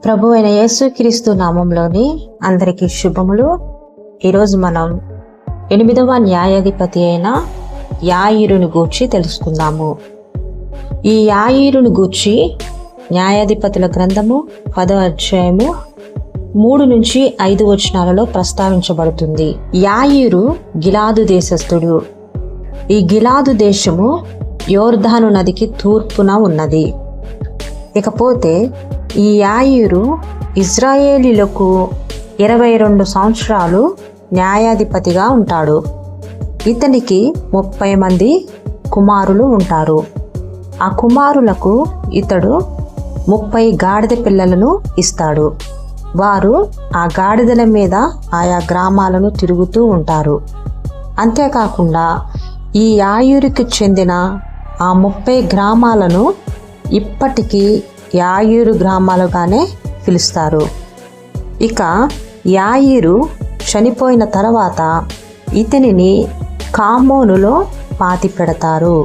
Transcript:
ప్రభు అయిన యేసుక్రీస్తు నామంలోని అందరికీ శుభములు. ఈరోజు మనం 8వ న్యాయాధిపతి అయిన యాయీరుని గూర్చి తెలుసుకుందాము. ఈ యాయీరుని గూర్చి న్యాయాధిపతుల గ్రంథము 10వ అధ్యాయము 3 నుంచి 5 వచనాలలో ప్రస్తావించబడుతుంది. యాయీరు గిలాదు దేశస్థుడు. ఈ గిలాదు దేశము యోర్దాను నదికి తూర్పున ఉన్నది. ఇకపోతే ఈ యాయీరు ఇజ్రాయేలీలకు 22 సంవత్సరాలు న్యాయాధిపతిగా ఉంటాడు. ఇతనికి 30 మంది కుమారులు ఉంటారు. ఆ కుమారులకు ఇతడు 30 గాడిద పిల్లలను ఇస్తాడు. వారు ఆ గాడిదల మీద ఆయా గ్రామాలను తిరుగుతూ ఉంటారు. అంతేకాకుండా ఈ యాయీరుకి చెందిన ఆ 30 గ్రామాలను ఇప్పటికీ యాయీరు గ్రామాలుగానే పిలుస్తారు. ఇక యాయీరు చనిపోయిన తర్వాత ఇతనిని కామోనులో పాతి పెడతారు.